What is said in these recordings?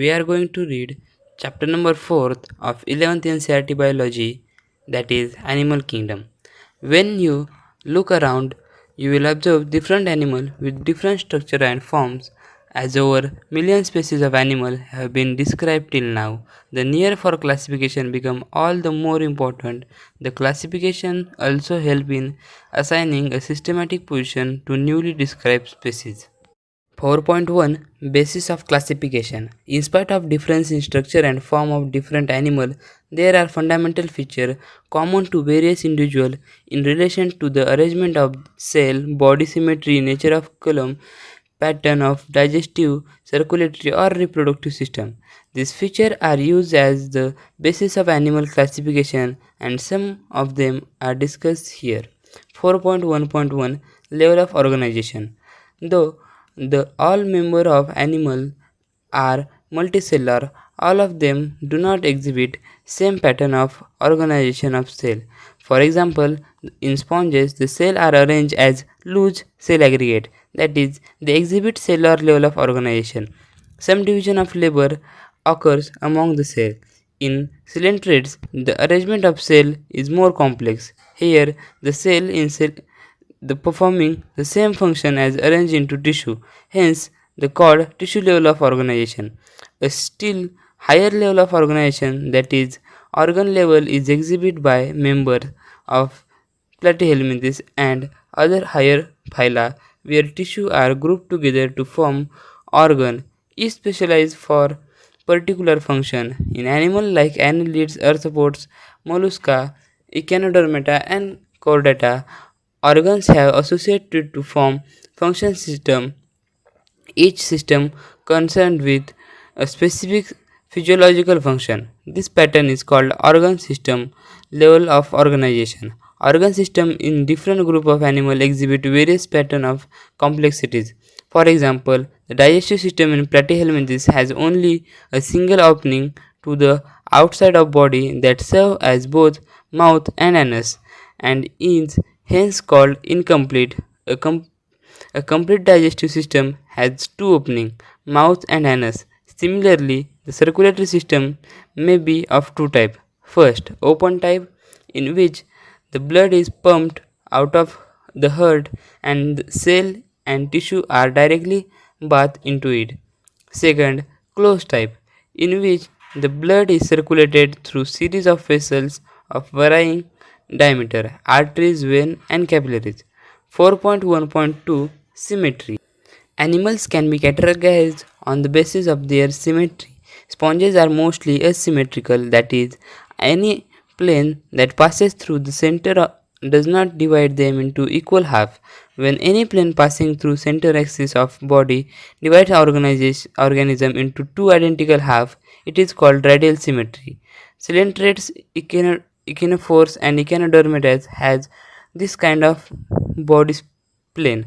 we are going to read chapter number 4 of 11th NCERT Biology, that is Animal Kingdom. When you look around, you will observe different animals with different structure and forms. As over million species of animal have been described till now, the need for classification become all the more important. The classification also help in assigning a systematic position to newly described species. 4.1 Basis of classification. In spite of difference in structure and form of different animals, there are fundamental features common to various individuals in relation to the arrangement of cell, body symmetry, nature of column, pattern of digestive, circulatory or reproductive system. These features are used as the basis of animal classification and some of them are discussed here. 4.1.1 Level of organization. Though the all member of animal are multicellular, all of them do not exhibit same pattern of organization of cell. For example, in sponges, the cells are arranged as loose cell aggregate, that is, they exhibit cellular level of organization. Some division of labor occurs among the cell. In ciliatrids, the arrangement of cell is more complex. Here, the cell in cell the performing the same function as arranged into tissue, hence the called tissue level of organization. A still higher level of organization, that is organ level, is exhibited by members of Platyhelminthes and other higher phyla where tissue are grouped together to form organ, each specialized for particular function. In animals like annelids, arthropods, mollusca, echinodermata and chordata, organs have associated to form function system, each system concerned with a specific physiological function. This pattern is called organ system level of organization. Organ system in different group of animal exhibit various pattern of complexities. For example, the digestive system in Platyhelminthes has only a single opening to the outside of body that serve as both mouth and anus and is hence called incomplete. A complete digestive system has two openings, mouth and anus. Similarly, the circulatory system may be of two types. First, open type, in which the blood is pumped out of the heart and the cell and tissue are directly bathed into it. Second, closed type, in which the blood is circulated through series of vessels of varying diameter, arteries, veins, and capillaries. 4.1.2 Symmetry. Animals can be categorized on the basis of their symmetry. Sponges are mostly asymmetrical, that is, any plane that passes through the center does not divide them into equal half. When any plane passing through center axis of body divides organism into two identical halves, it is called radial symmetry. Ciliatrids, echinophores, and echinodermata has this kind of body plane.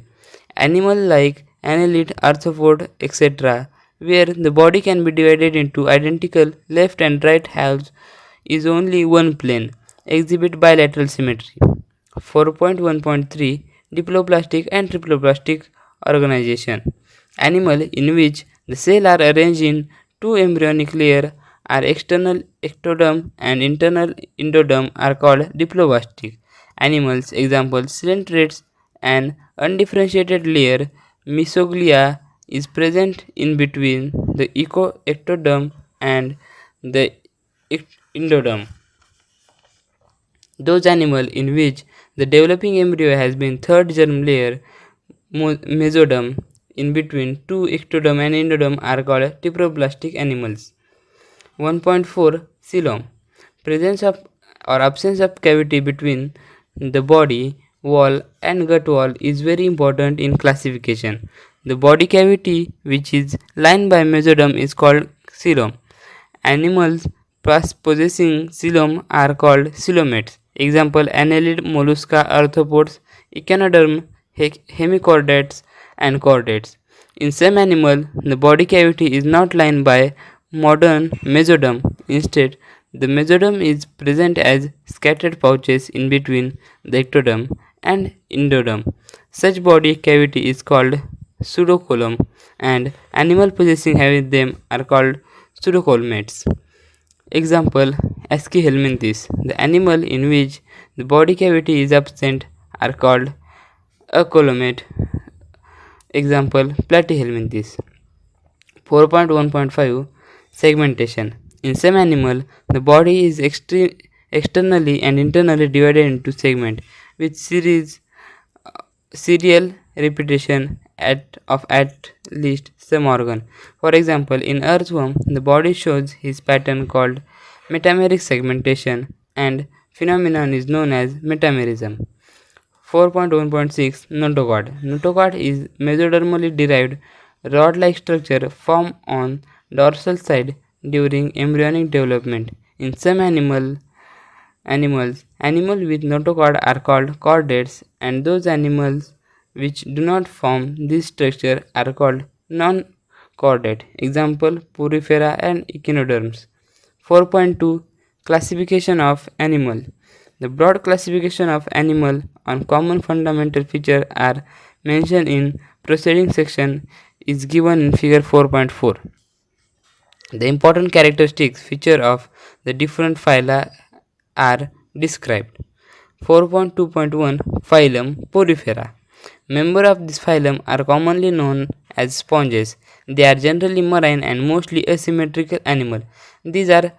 Animal like annelid, arthropod, etc., where the body can be divided into identical left and right halves, is only one plane, exhibit bilateral symmetry. 4.1.3 Diploplastic and triploplastic organization. Animal in which the cells are arranged in two embryonic layers are external ectoderm and internal endoderm are called diploblastic. Animals, example, ciliatrids, an undifferentiated layer, mesoglea, is present in between the ectoderm and the endoderm. Those animals in which the developing embryo has been third germ layer, mesoderm, in between two ectoderm and endoderm are called triploblastic animals. 1.4 Coelom. Presence of or absence of cavity between the body wall and gut wall is very important in classification. The body cavity, which is lined by mesoderm, is called coelom. Animals possessing coelom are called coelomates. Example: annelid, mollusca, arthropods, echinoderm, hemichordates, and chordates. In some animals, the body cavity is not lined by modern mesoderm. Instead, the mesoderm is present as scattered pouches in between the ectoderm and endoderm. Such body cavity is called pseudocolum, and animals possessing having them are called pseudocolmates. Example Aschelminthis. The animal in which the body cavity is absent are called a columate. Example Platyhelminthes. 4.1.5 Segmentation. In some animal, the body is externally and internally divided into segments with serial repetition of at least some organ. For example, in earthworm, the body shows his pattern called metameric segmentation and phenomenon is known as metamerism. 4.1.6 Notochord. Notochord is mesodermally derived rod-like structure formed on dorsal side during embryonic development. In some animals with notochord are called chordates, and those animals which do not form this structure are called non-chordate. Example Porifera and echinoderms. 4.2 Classification of animal. The broad classification of animal on common fundamental features are mentioned in preceding section is given in figure 4.4. The important characteristics feature of the different phyla are described. 4.2.1 Phylum Porifera. Members of this phylum are commonly known as sponges. They are generally marine and mostly asymmetrical animal. These are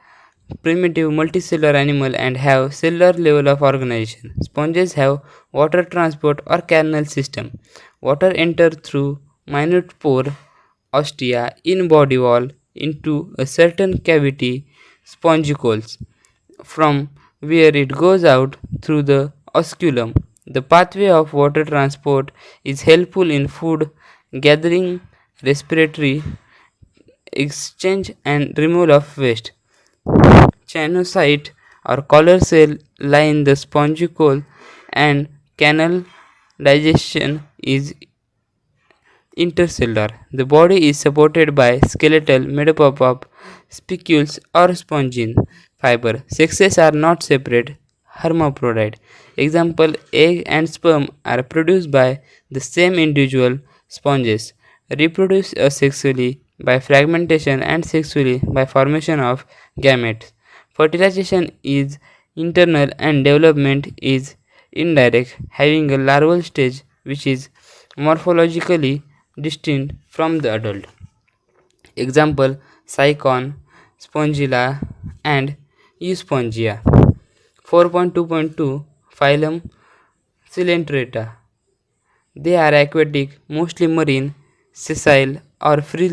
primitive multicellular animal and have cellular level of organization. Sponges have water transport or canal system. Water enter through minute pore ostia in body wall into a certain cavity spongicoles from where it goes out through the osculum. The pathway of water transport is helpful in food gathering, respiratory exchange and removal of waste. Chanocyte or collar cell line the spongicle and canal digestion is intercellular. The body is supported by skeletal made up of spicules or spongin fiber. Sexes are not separate hermaphrodite. Example egg and sperm are produced by the same individual sponges. Reproduce asexually by fragmentation and sexually by formation of gametes. Fertilization is internal and development is indirect, having a larval stage which is morphologically distinct from the adult. Example Cycon, Spongilla, and Euspongia. 4.2.2 Phylum Coelenterata. They are aquatic, mostly marine, sessile, or free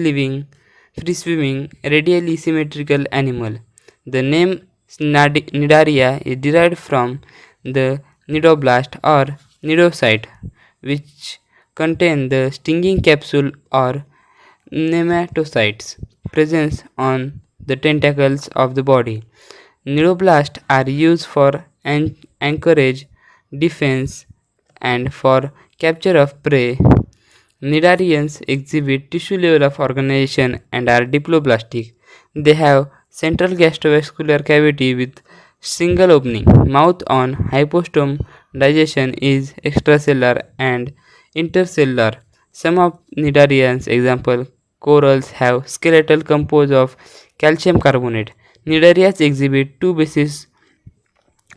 swimming, radially symmetrical animal. The name Cnidaria is derived from the nidoblast or nidocyte, which contain the stinging capsule or nematocytes present on the tentacles of the body. Neuroblasts are used for anchorage, defense, and for capture of prey. Cnidarians exhibit tissue level of organization and are diploblastic. They have central gastrovascular cavity with single opening. Mouth on hypostome. Digestion is extracellular and intercellular. Some of Cnidarians, example corals, have skeletal composed of calcium carbonate. Cnidarians exhibit two bases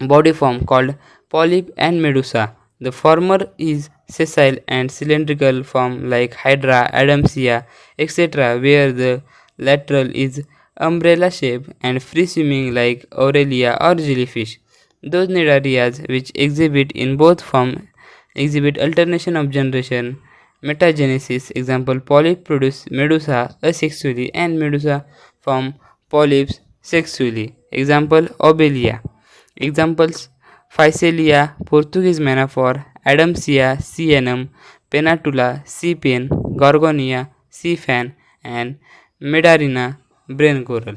body form called polyp and medusa. The former is sessile and cylindrical form like Hydra, Adamsia, etc., where the lateral is umbrella shape and free swimming like Aurelia or jellyfish. Those cnidarias which exhibit in both form exhibit alternation of generation, metagenesis. Example polyp produce medusa asexually and medusa form polyps sexually. Example Obelia. Examples Physalia, Portuguese manaphor, Adamsia, Cianum, Penatula, sea pen, Gorgonia, sea fan, and Medarina, brain coral.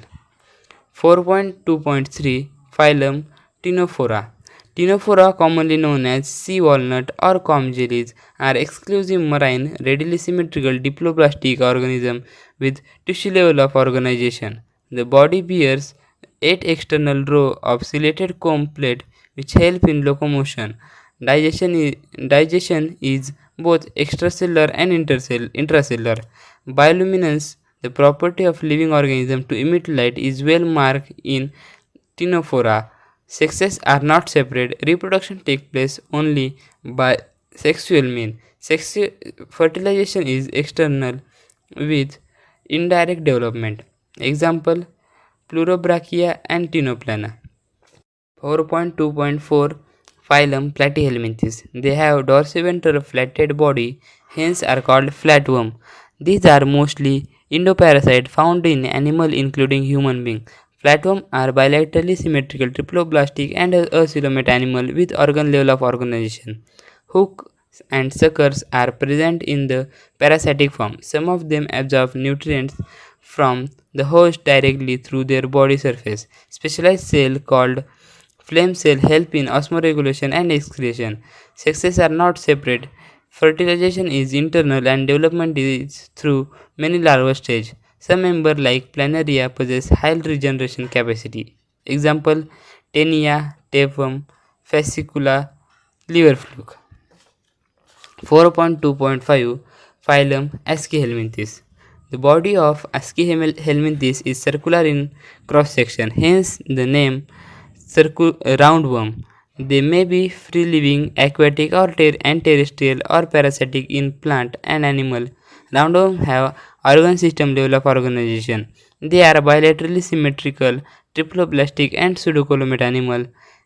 4.2.3 Phylum Ctenophora. Ctenophora, commonly known as sea walnut or comb jellies, are exclusive marine, readily symmetrical diploblastic organisms with tissue level of organization. The body bears 8 external rows of ciliated comb plate which help in locomotion. Digestion is both extracellular and intracellular. Bioluminescence. the property of living organism to emit light, is well marked in Ctenophora. Sexes are not separate. Reproduction takes place only by sexual means. Fertilization is external with indirect development. Example: Pleurobrachia and Tinoplana. 4.2.4 Phylum Platyhelminthes. They have dorsiventral flattened body, hence are called flatworm. These are mostly endoparasite found in animal including human being. Flatworm are bilaterally symmetrical, triploblastic and acoelomate animal with organ level of organization. Hooks and suckers are present in the parasitic form. Some of them absorb nutrients from the host directly through their body surface. Specialized cell called flame cell help in osmoregulation and excretion. Sexes are not separate. Fertilization is internal and development is through many larval stages. Some members like planaria possess high regeneration capacity. Example: Taenia, tapeworm, fascicula, liver fluke. 4.2.5 Phylum Aschelminthes. The body of Aschelminthes is circular in cross section, hence the name roundworm. They may be free living, aquatic, or and terrestrial or parasitic in plant and animal. Roundworms have organ system level of organization. They are bilaterally symmetrical, triploblastic, and pseudocolumate animal.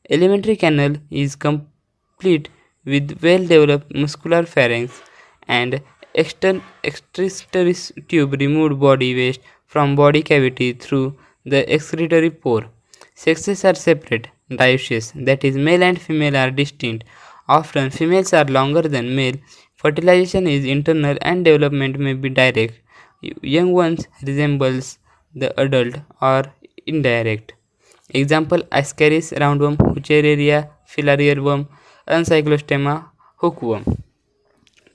Elementary canal is complete with well-developed muscular pharynx and excretory tube removed body waste from body cavity through the excretory pore. Sexes are separate, dioecious, that is, male and female are distinct. Often, females are longer than male. Fertilization is internal and development may be direct. Young ones resembles the adult or indirect. Example: Ascaris roundworm, Wuchereria filarial worm, Uncyclostema hookworm.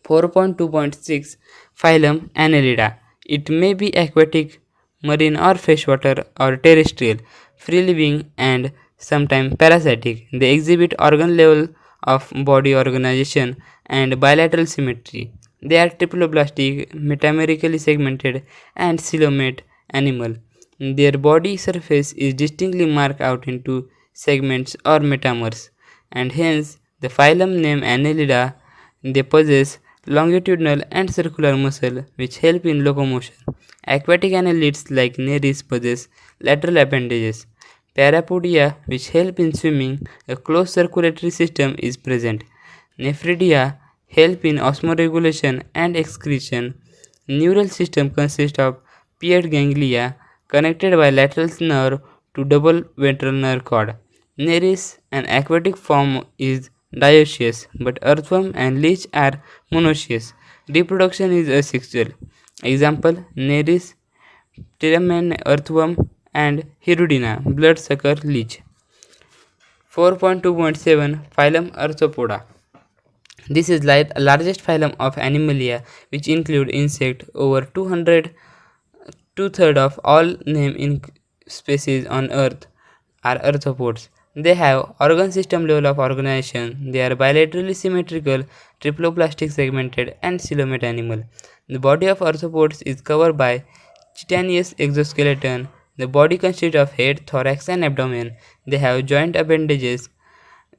4.2.6 Phylum Annelida. It may be aquatic, marine or freshwater or terrestrial, free living and sometimes parasitic. They exhibit organ level of body organization and bilateral symmetry. They are triploblastic, metamerically segmented and coelomate animal. Their body surface is distinctly marked out into segments or metamers, and hence the phylum name Annelida. They possess longitudinal and circular muscle which help in locomotion. Aquatic annelids like Nereis possess lateral appendages. Parapodia, which help in swimming, a closed circulatory system is present. Nephridia help in osmoregulation and excretion. Neural system consists of paired ganglia connected by lateral nerve to double ventral nerve cord. Nereis, an aquatic form, is dioecious, but earthworm and leech are monoecious. Reproduction is asexual. Example: Nereis, Pteramen earthworm, and Hirudina bloodsucker leech. 4.2.7 Phylum Arthropoda. This is largest phylum of Animalia, which include insect. Over 200 two-thirds of all named in species on Earth are arthropods. They have organ system level of organization. They are bilaterally symmetrical, triploblastic segmented, and coelomate animal. The body of arthropods is covered by chitinous exoskeleton. The body consists of head, thorax, and abdomen. They have joint appendages.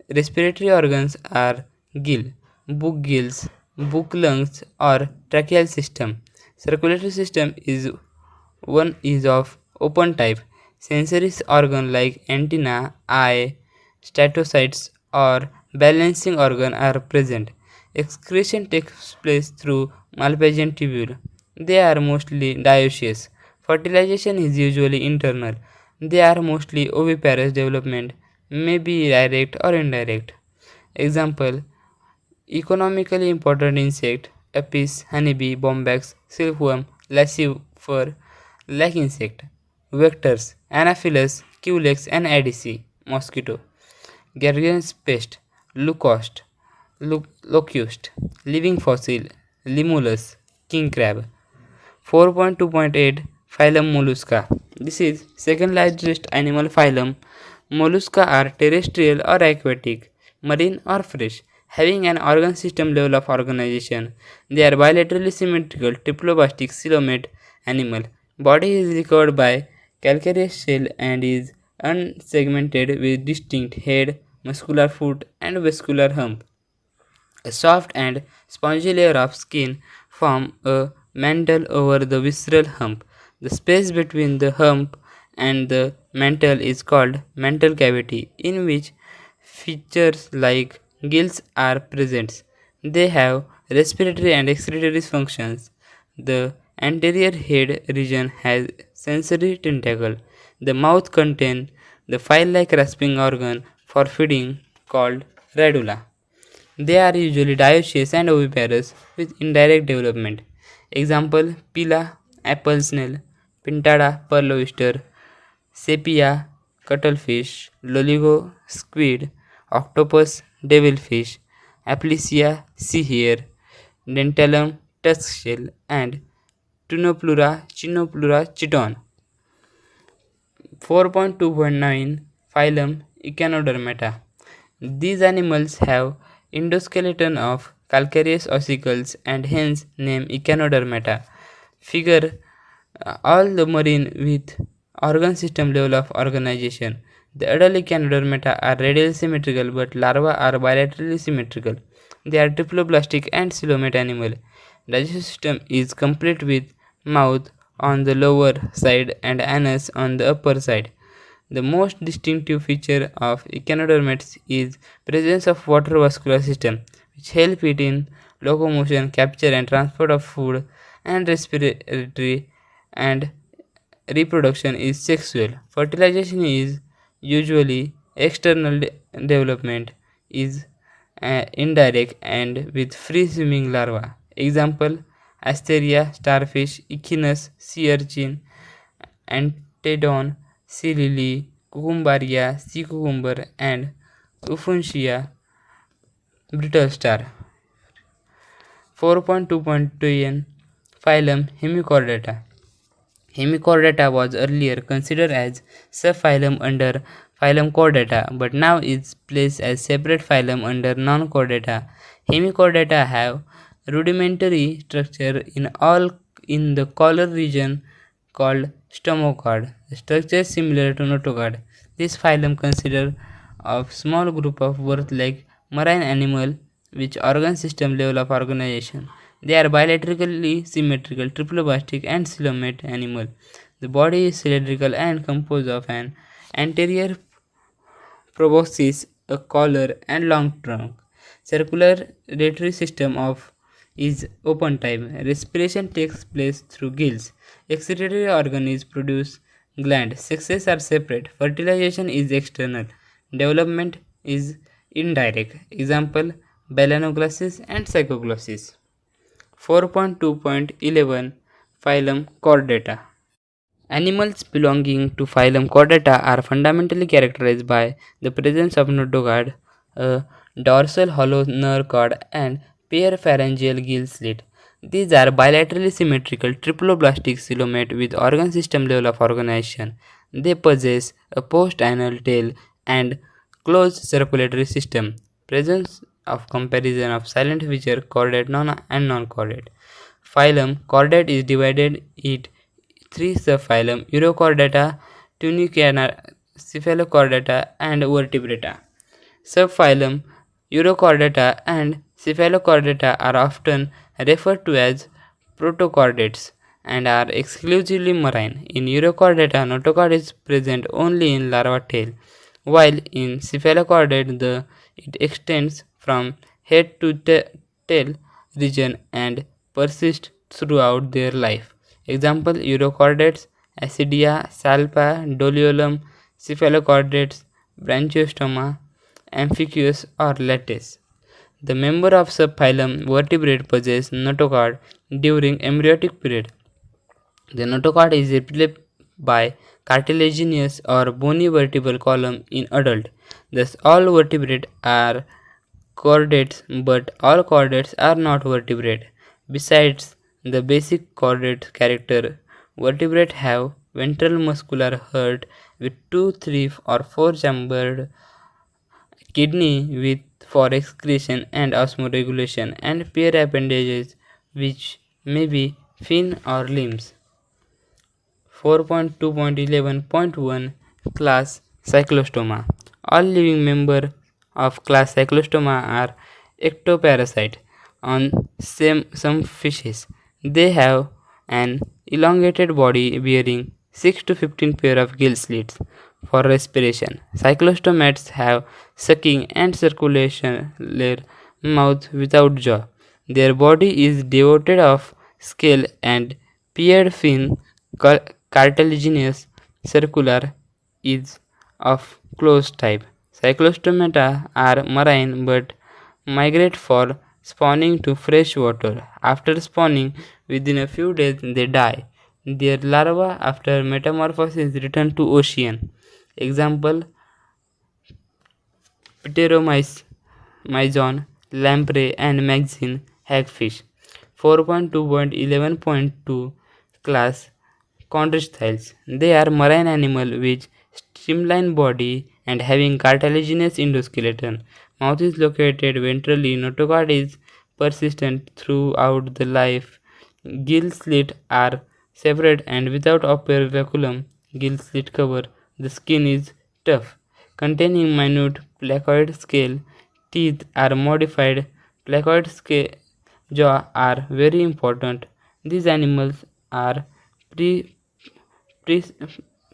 Respiratory organs are gill, book gills, book lungs, or tracheal system. Circulatory system is of open type. Sensory organ like antenna, eye, statocytes, or balancing organ are present. Excretion takes place through Malpighian tubule. They are mostly dioecious. Fertilization is usually internal. They are mostly oviparous. Development may be direct or indirect. Example: economically important insect: apis, honeybee, bombax, silkworm, lassifer, like insect. Vectors: Anopheles, Culex, and Aedes. Mosquito: Garganus pest, locust. Living fossil: Limulus, king crab. 4.2.8 Phylum Mollusca. This is second largest animal phylum. Mollusca are terrestrial or aquatic, marine or fresh, having an organ system level of organization. They are bilaterally symmetrical, triploblastic coelomate animal. Body is covered by calcareous shell and is unsegmented with distinct head, muscular foot, and vascular hump. A soft and spongy layer of skin form a mantle over the visceral hump. The space between the hump and the mantle is called mantle cavity, in which features like gills are present. They have respiratory and excretory functions. The anterior head region has sensory tentacle. The mouth contains the file-like rasping organ for feeding called radula. They are usually dioecious and oviparous with indirect development. Example Pila, apple snail, Pintada, pearl oyster, Sepia, cuttlefish, Loligo, squid, octopus, devilfish, Aplysia, sea hare, Dentellum, tusk shell, and Chinopleura chiton. 4.2.9 Phylum Echinodermata. These animals have endoskeleton of calcareous ossicles and hence name Echinodermata. Figure all the marine with organ system level of organization. The adult Echinodermata are radially symmetrical but larvae are bilaterally symmetrical. They are triploblastic and coelomate animal. Digestive system is complete with mouth on the lower side and anus on the upper side. The most distinctive feature of echinodermates is presence of water vascular system, which help it in locomotion, capture and transport of food, and respiratory and reproduction is sexual. Fertilization is usually external development is indirect and with free swimming larvae. Example Asteria, starfish, echinus, sea urchin, Antedon, sea lily, Cucumbaria, sea cucumber, and Ufuntia brittle star. 4.2.2n Phylum Hemichordata. Hemichordata was earlier considered as subphylum under phylum Chordata, but now is placed as separate phylum under non-Chordata. Hemichordata have rudimentary structure in the collar region called stomochord. The structure is similar to notochord. This phylum consists of small group of bird-like marine animal which organ system level of organization. They are bilaterally symmetrical, triploblastic, and coelomate animal. The body is cylindrical and composed of an anterior proboscis, a collar, and long trunk. Circulatory system of is open type. Respiration takes place through gills. Excretory organ is produced gland. Sexes are separate. Fertilization is external. Development is indirect. Example Balanoglossus and Psychoglossus. 4.2.11 Phylum Chordata. Animals belonging to phylum Chordata are fundamentally characterized by the presence of notochord, a dorsal hollow nerve cord, and pair pharyngeal gill slit. These are bilaterally symmetrical triploblastic coelomate with organ system level of organization. They possess a post-anal tail and closed circulatory system. Presence of comparison of silent feature chordate and non-chordate. Phylum Chordate is divided into three subphylum Urochordata, Tunicana, Cephalochordata, and Vertebrata. Subphylum Urochordata and Cephalochordata are often referred to as protochordates and are exclusively marine. In Urochordata, notochord is present only in larva tail, while in Cephalochordate it extends from head to tail region and persists throughout their life. Example Urochordates, Acidia, Salpa, Doliolum, Cephalochordates, Branchiostoma, Amphicus, or Lattice. The member of subphylum vertebrate possess notochord during embryonic period. The notochord is replaced by cartilaginous or bony vertebral column in adult. Thus, all vertebrate are chordates, but all chordates are not vertebrate. Besides the basic chordate character, vertebrate have ventral muscular heart with two, three, or four chambered kidney with for excretion and osmoregulation, and pair appendages which may be fin or limbs. 4.2.11.1 Class Cyclostoma. All living members of class Cyclostoma are ectoparasite on some fishes. They have an elongated body bearing 6 to 15 pair of gill slits for respiration. Cyclostomates have sucking and circular mouth without jaw. Their body is devoid of scale and paired fin cartilaginous circular is of closed type. Cyclostomata are marine but migrate for spawning to fresh water. After spawning, within a few days they die. Their larvae after metamorphosis return to ocean. Example Pteromyzon, lamprey and magazine hagfish. 4.2.11.2 Class Chondrostyles. They are marine animal with streamlined body and having cartilaginous endoskeleton. Mouth is located ventrally. Notochord is persistent throughout the life. Gill slit are separate and without operculum. Gill slit cover. The skin is tough, containing minute placoid scale. Teeth are modified. Placoid scale jaw are very important. These animals are pre- pre-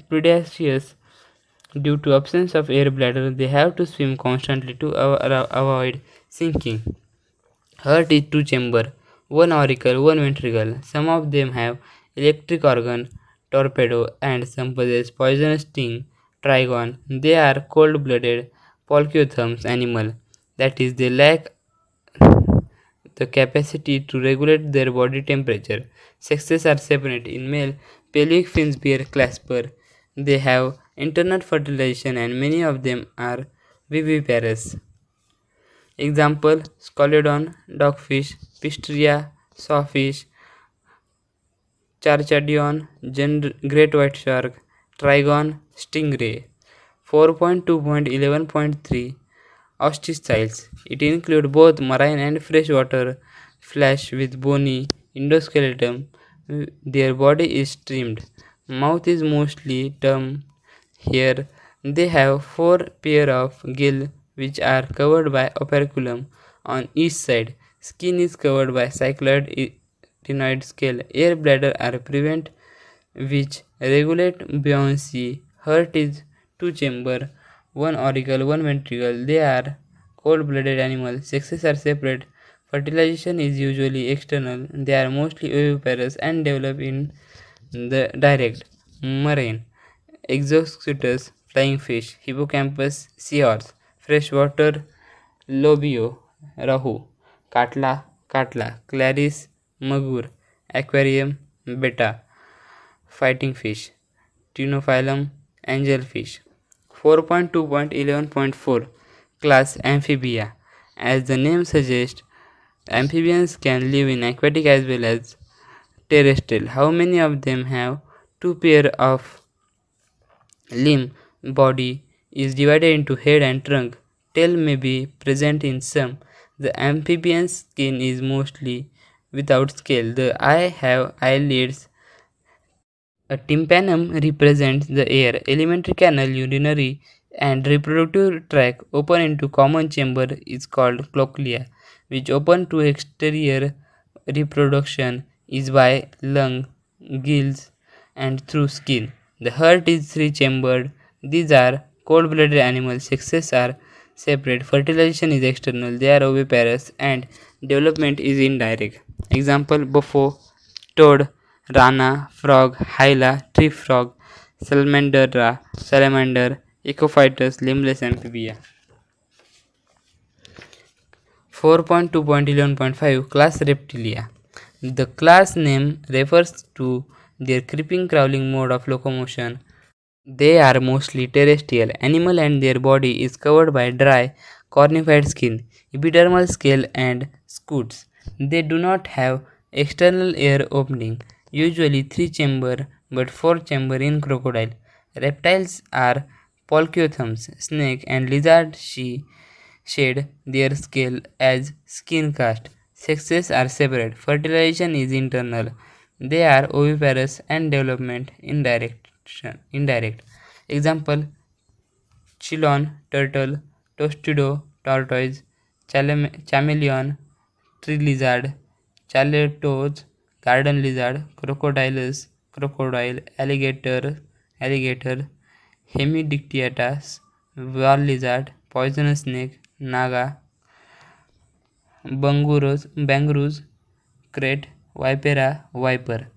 predaceous due to absence of air bladder. They have to swim constantly to avoid sinking. Heart is two chamber, one auricle, one ventricle. Some of them have electric organ, torpedo, and some possess poisonous sting. Trigon. They are cold-blooded Polkyotherms animal. That is, they lack the capacity to regulate their body temperature. Sexes are separate. In male, pelvic fins bear clasper. They have internal fertilization and many of them are viviparous. Example Scoliodon, dogfish, Pistria, sawfish, Charchadion, great white shark, Trigon, stingray. 4.2.11.3 Osteostyles. It includes both marine and freshwater flesh with bony endoskeleton. Their body is trimmed. Mouth is mostly term. Here they have four pair of gill which are covered by operculum on each side. Skin is covered by cycloid tenoid scale. Air bladder are prevent which regulate buoyancy. Heart is two chamber, one auricle, one ventricle. They are cold-blooded animals. Sexes are separate. Fertilization is usually external. They are mostly oviparous and develop in the direct. Marine. Exoskeletus, flying fish, hippocampus, seahorse, freshwater, lobio, rahu, katla, claris, magur, aquarium, betta, fighting fish, Ctenophilum, angelfish. 4.2.11.4 Class Amphibia. As the name suggests, amphibians can live in aquatic as well as terrestrial. How many of them have two pair of limb? Body is divided into head and trunk. Tail may be present in some. The amphibian's skin is mostly without scale. The eye have eyelids. A tympanum represents the air. Alimentary canal, urinary, and reproductive tract open into common chamber is called cochlea, which open to exterior reproduction is by lung, gills, and through skin. The heart is three-chambered. These are cold-blooded animals. Sexes are separate. Fertilization is external. They are oviparous, and development is indirect. Example: buffo, toad, rana, frog, hyla, tree frog, salamander, ecophytus, limbless amphibia. 4.2.11.5 Class Reptilia. The class name refers to their creeping crawling mode of locomotion. They are mostly terrestrial animal and their body is covered by dry cornified skin, epidermal scale and scutes. They do not have external air opening, usually 3 chamber but 4 chamber in crocodile. Reptiles are polkyotherms, snake and lizard shed their scale as skin cast. Sexes are separate. Fertilization is internal. They are oviparous and development indirect. Example: Chilon turtle, Tostido tortoise, chameleon, tree lizard, chaletoes, garden lizard, crocodile, alligator, Hemidictytus, wall lizard, poisonous snake, naga, bangaroos, crate, vipera, viper.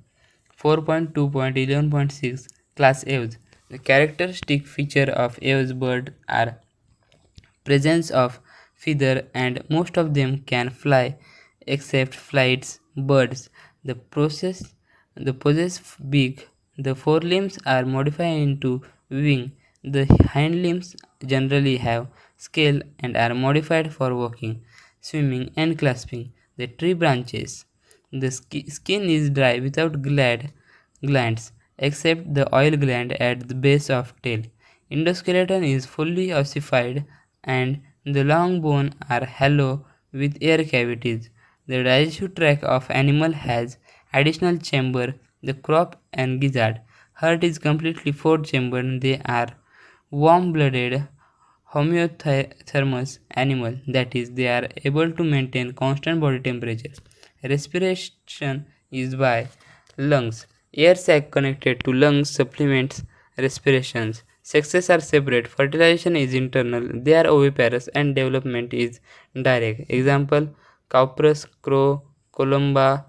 4.2.11.6 Class Aves. The characteristic feature of Aves bird are presence of feather and most of them can fly except flights birds. The process the possess beak. The forelimbs are modified into wing. The hind limbs generally have scale and are modified for walking, swimming and clasping. The tree branches. The skin is dry without glands except the oil gland at the base of tail. Endoskeleton is fully ossified and the long bones are hollow with air cavities. The digestive tract of animal has additional chamber, the crop and gizzard. Heart is completely four-chambered. They are warm-blooded homeothermous animal, that is, they are able to maintain constant body temperature. Respiration is by lungs. Air sac connected to lungs supplements respirations. Sexes are separate. Fertilization is internal. They are oviparous and development is direct. Example: Cowperus, crow, columba,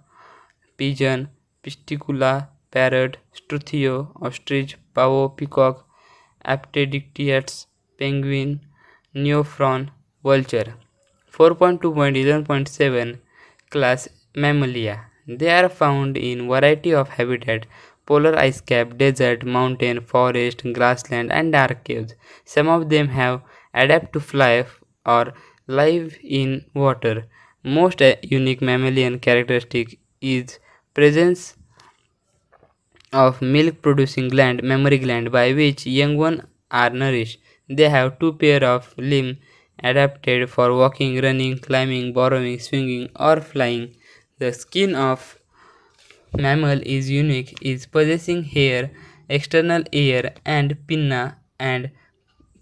pigeon, pisticula, parrot, struthio, ostrich, pavo, peacock, Aptedictyons, penguin, neophron, vulture. 4.2.11.7 Class Mammalia. They are found in variety of habitat: polar ice cap, desert, mountain, forest, grassland, and dark caves. Some of them have adapted to fly or live in water. Most unique mammalian characteristic is presence of milk producing gland, mammary gland, by which young ones are nourished. They have two pair of limbs adapted for walking, running, climbing, burrowing, swinging, or flying. The skin of mammal is unique, is possessing hair, external ear, and pinna and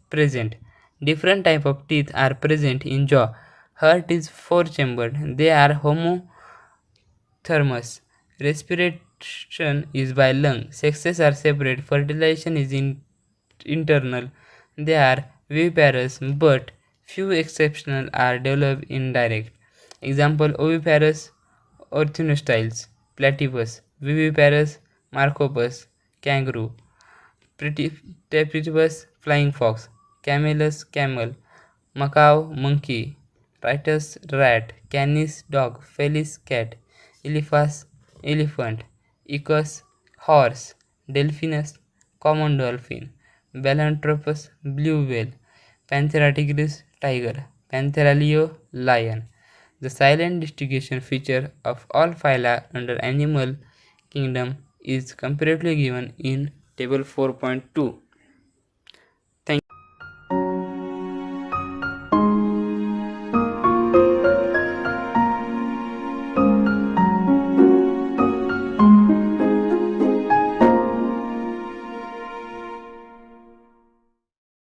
present. Different type of teeth are present in jaw. Heart is four-chambered. They are thermos. Respiration is by lung. Sexes are separate. Fertilization is internal. They are viviparous, but few exceptional are developed indirect. Example: oviparous ornithostyles, platypus, viviparous marcopus, kangaroo, Platypus flying fox, Camelus camel, Macaw monkey, Ritus rat, Canis dog, Felis cat, Elephas elephant, Icus horse, Delphinus common dolphin, Balanthropus blue whale, Panthera tigris tiger, Panthera leo lion. The silent distribution feature of all phyla under animal kingdom is comparatively given in table 4.2.